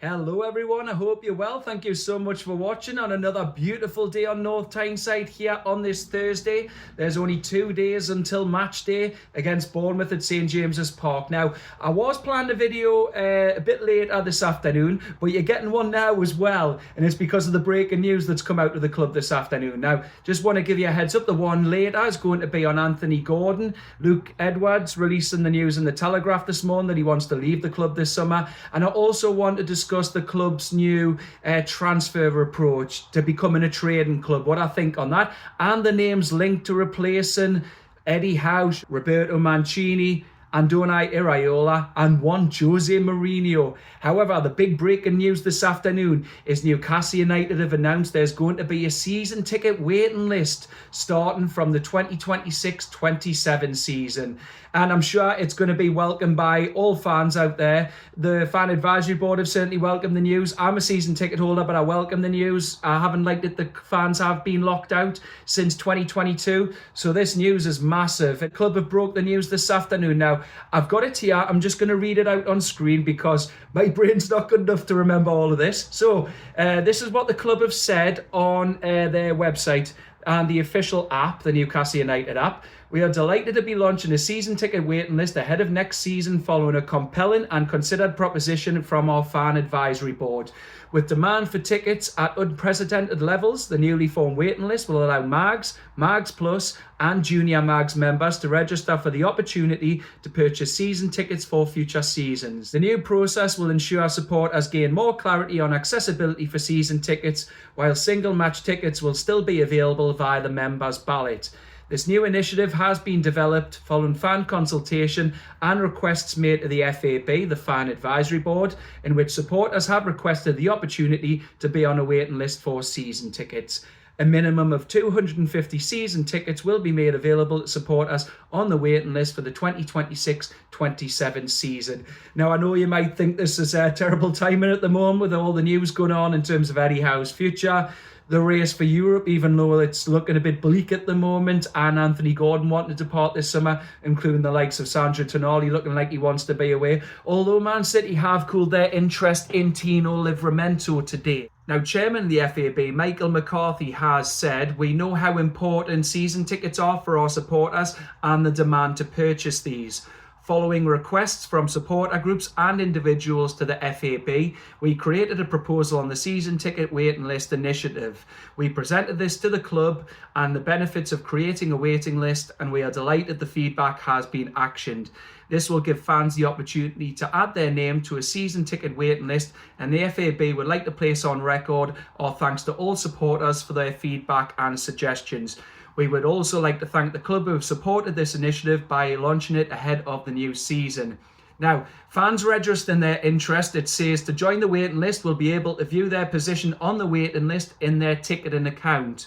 Hello everyone, I hope you're well. Thank you so much for watching on another beautiful day on North Tyneside here on this Thursday. There's only 2 days until match day against Bournemouth at St James's Park. Now, I was planning a video a bit later this afternoon, but you're getting one now as well, and it's because of the breaking news that's come out of the club this afternoon. Now, just want to give you a heads up, the one later is going to be on Anthony Gordon. Luke Edwards releasing the news in the Telegraph this morning that he wants to leave the club this summer, and I also want to discuss the club's new transfer approach to becoming a trading club, what I think on that, and the names linked to replacing Eddie Howe, Roberto Mancini, Andoni Iraola and one Jose Mourinho. However, the big breaking news this afternoon is Newcastle United have announced there's going to be a season ticket waiting list starting from the 2026-27 season. And I'm sure it's going to be welcomed by all fans out there. The fan advisory board have certainly welcomed the news. I'm a season ticket holder, but I welcome the news. I haven't liked it. The fans have been locked out since 2022. So this news is massive. The club have broke the news this afternoon. Now, I've got it here. I'm just going to read it out on screen because my brain's not good enough to remember all of this. So this is what the club have said on their website and the official app, the Newcastle United app. We are delighted to be launching a season ticket waiting list ahead of next season following a compelling and considered proposition from our fan advisory board. With demand for tickets at unprecedented levels, the newly formed waiting list will allow Mags, Mags Plus and Junior Mags members to register for the opportunity to purchase season tickets for future seasons. The new process will ensure supporters gain more clarity on accessibility for season tickets, while single match tickets will still be available via the members' ballot. This new initiative has been developed following fan consultation and requests made to the FAB, the Fan Advisory Board, in which supporters have requested the opportunity to be on a waiting list for season tickets. A minimum of 250 season tickets will be made available to supporters on the waiting list for the 2026-27 season. Now, I know you might think this is a terrible timing at the moment with all the news going on in terms of Eddie Howe's future, the race for Europe, even though it's looking a bit bleak at the moment, and Anthony Gordon wanting to depart this summer, including the likes of Sandro Tonali looking like he wants to be away. Although Man City have cooled their interest in Tino Livramento today. Now, Chairman of the FAB, Michael McCarthy, has said, "We know how important season tickets are for our supporters and the demand to purchase these. Following requests from supporter groups and individuals to the FAB, we created a proposal on the season ticket waiting list initiative. We presented this to the club and the benefits of creating a waiting list, and we are delighted the feedback has been actioned. This will give fans the opportunity to add their name to a season ticket waiting list, and the FAB would like to place on record our thanks to all supporters for their feedback and suggestions. We would also like to thank the club who have supported this initiative by launching it ahead of the new season." Now, fans registering their interest, it says, to join the waiting list will be able to view their position on the waiting list in their ticketing account.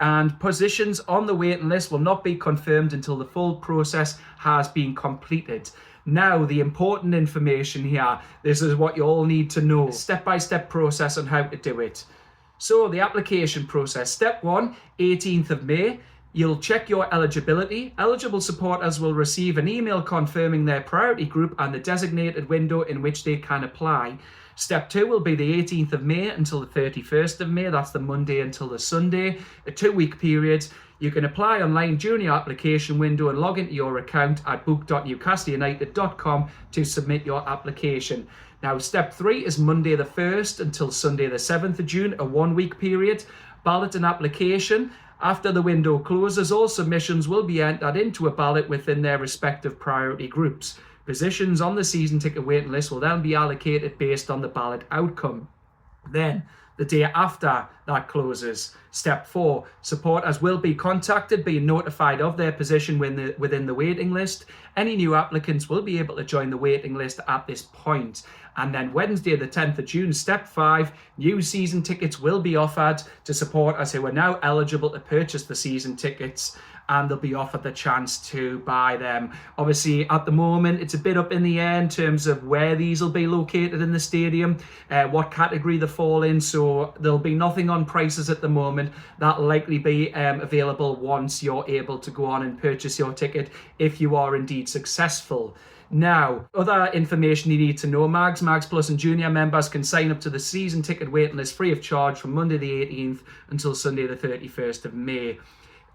And positions on the waiting list will not be confirmed until the full process has been completed. Now, the important information here, this is what you all need to know. Step-by-step process on how to do it. So the application process. Step 1, 18th of May. You'll check your eligibility. Eligible supporters will receive an email confirming their priority group and the designated window in which they can apply. Step 2 will be the 18th of May until the 31st of May. That's the Monday until the Sunday, a 2-week period. You can apply online during your application window and log into your account at book.newcastleunited.com to submit your application. Now, step 3 is Monday the 1st until Sunday the 7th of June, a 1-week period. Ballot and application. After the window closes, all submissions will be entered into a ballot within their respective priority groups. Positions on the season ticket waiting list will then be allocated based on the ballot outcome. Then, the day after that closes, step 4, supporters will be contacted, being notified of their position within the waiting list. Any new applicants will be able to join the waiting list at this point. And then Wednesday, the 10th of June, step 5, new season tickets will be offered to supporters who are now eligible to purchase the season tickets, and they'll be offered the chance to buy them. Obviously, at the moment, it's a bit up in the air in terms of where these will be located in the stadium, what category they fall in, so there'll be nothing on prices at the moment. That'll likely be available once you're able to go on and purchase your ticket if you are indeed successful. Now, other information you need to know: Mags Plus and Junior members can sign up to the season ticket waiting list free of charge from Monday the 18th until Sunday the 31st of May.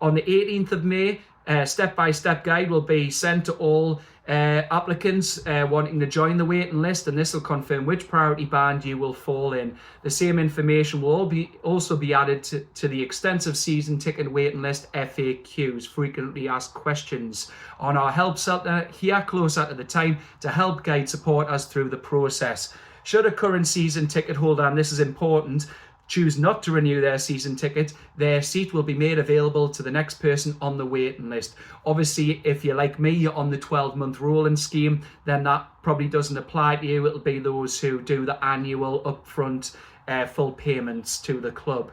On the 18th of May, a step-by-step guide will be sent to all applicants wanting to join the waiting list, and this will confirm which priority band you will fall in. The same information will also be added to the extensive season ticket waiting list FAQs, frequently asked questions, on our help centre here closer to the time to help guide supporters through the process. Should a current season ticket holder, and this is important, choose not to renew their season ticket, their seat will be made available to the next person on the waiting list. Obviously, if you're like me, you're on the 12-month rolling scheme, then that probably doesn't apply to you. It'll be those who do the annual upfront full payments to the club.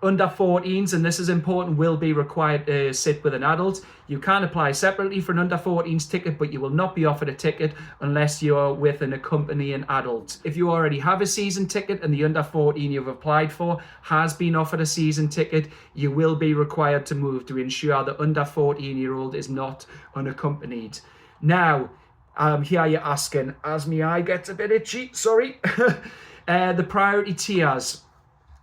Under 14s, and this is important, will be required to sit with an adult. You can apply separately for an under 14s ticket, but you will not be offered a ticket unless you're with an accompanying adult. If you already have a season ticket and the under 14 you've applied for has been offered a season ticket, you will be required to move to ensure the under 14-year-old is not unaccompanied. Now, here you're asking, as my eye gets a bit itchy, sorry, the priority tiers.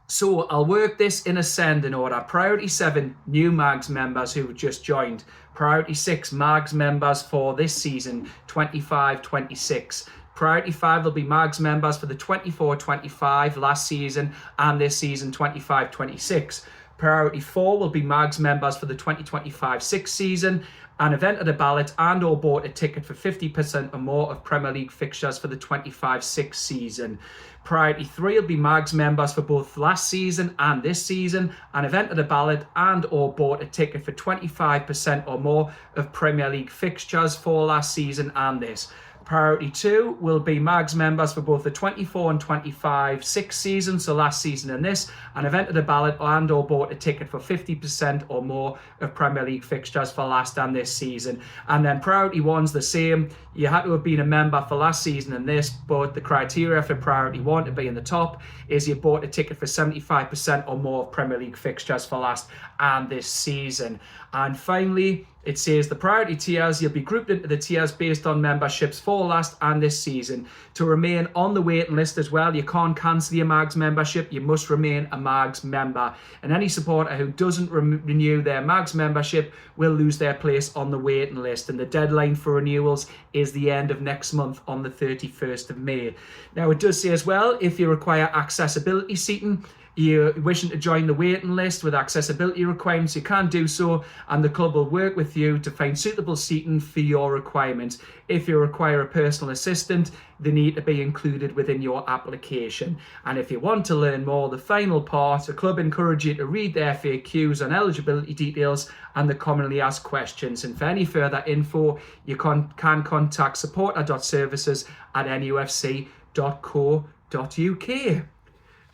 So I'll work this in ascending order. Priority 7, new Mags members who just joined. Priority 6, Mags members for this season, 25-26. Priority 5 will be Mags members for the 24-25 last season and this season, 25-26. Priority 4 will be Mags members for the 2025-6 season, an event at a ballot and or bought a ticket for 50% or more of Premier League fixtures for the 25-6 season. Priority 3 will be Mags members for both last season and this season, an event at a ballot and or bought a ticket for 25% or more of Premier League fixtures for last season and this. Priority 2 will be Mags members for both the 24 and 25-6 season, so last season and this, an event at a ballot and or bought a ticket for 50% or more of Premier League fixtures for last and this season. And then priority 1's the same. You had to have been a member for last season and this, but the criteria for priority 1 to be in the top is you bought a ticket for 75% or more of Premier League fixtures for last and this season. And finally, it says the priority tiers, you'll be grouped into the tiers based on memberships for last and this season. To remain on the waiting list as well, you can't cancel your Mags membership, you must remain a Mags member. And any supporter who doesn't renew their Mags membership will lose their place on the waiting list. And the deadline for renewals is the end of next month on the 31st of May. Now it does say as well, if you require accessibility seating, you're wishing to join the waiting list with accessibility requirements, you can do so, and the club will work with you to find suitable seating for your requirements. If you require a personal assistant, they need to be included within your application. And if you want to learn more, the final part, the club encourage you to read their FAQs on eligibility details and the commonly asked questions. And for any further info, you can contact supporter.services@nufc.co.uk.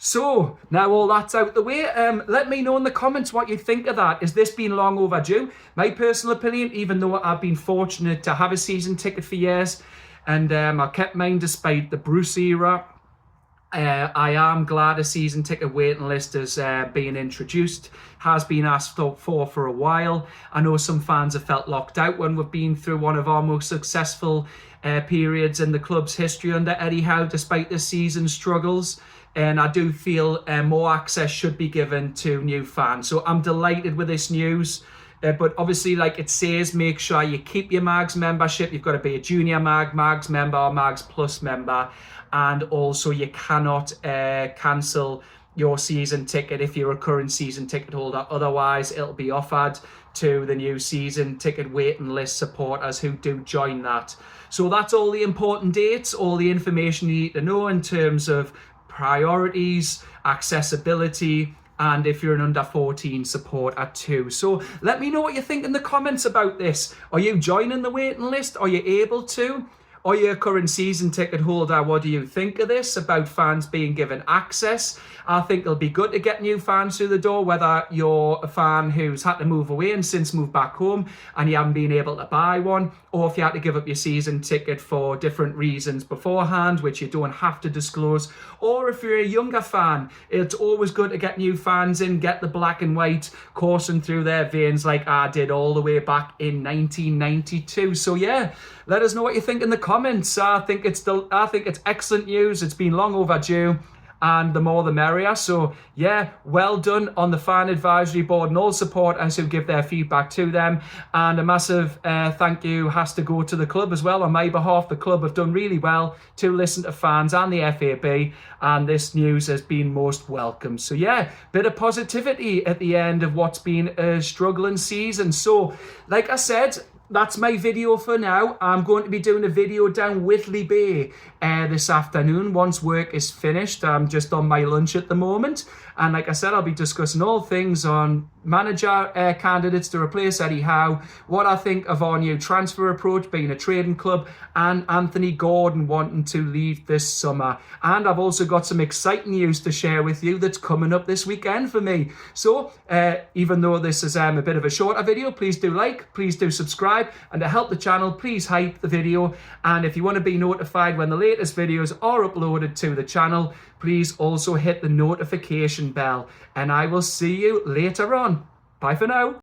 So, now all that's out the way, let me know in the comments what you think of that. Has this been long overdue? My personal opinion, even though I've been fortunate to have a season ticket for years, and I kept mine despite the Bruce era, I am glad a season ticket waiting list is being introduced, has been asked for a while. I know some fans have felt locked out when we've been through one of our most successful periods in the club's history under Eddie Howe, despite the season struggles. And I do feel more access should be given to new fans. So I'm delighted with this news. But obviously, like it says, make sure you keep your Mags membership. You've got to be a junior Mags member or Mags Plus member. And also you cannot cancel your season ticket if you're a current season ticket holder. Otherwise, it'll be offered to the new season ticket waiting list supporters who do join that. So that's all the important dates, all the information you need to know in terms of priorities, accessibility, and if you're an under 14 supporter too. So let me know what you think in the comments about this. Are you joining the waiting list? Are you able to? Are you a current season ticket holder? What do you think of this, about fans being given access? I think it'll be good to get new fans through the door, whether you're a fan who's had to move away and since moved back home and you haven't been able to buy one, or if you had to give up your season ticket for different reasons beforehand, which you don't have to disclose, or if you're a younger fan, it's always good to get new fans in, get the black and white coursing through their veins like I did all the way back in 1992. So yeah, let us know what you think in the comments. comments. I think it's excellent news. It's been long overdue, and the more the merrier. So yeah, well done on the fan advisory board and all supporters who give their feedback to them. And a massive thank you has to go to the club as well on my behalf. The club have done really well to listen to fans and the FAB, and this news has been most welcome. So yeah, bit of positivity at the end of what's been a struggling season. So like I said, that's my video for now. I'm going to be doing a video down Whitley Bay this afternoon once work is finished. I'm just on my lunch at the moment. And like I said, I'll be discussing all things on manager candidates to replace Eddie Howe, what I think of our new transfer approach being a trading club, and Anthony Gordon wanting to leave this summer. And I've also got some exciting news to share with you that's coming up this weekend for me. So even though this is a bit of a shorter video, please do like, please do subscribe, and to help the channel, please hype the video. And if you want to be notified when the latest videos are uploaded to the channel, please also hit the notification bell. And I will see you later on. Bye for now.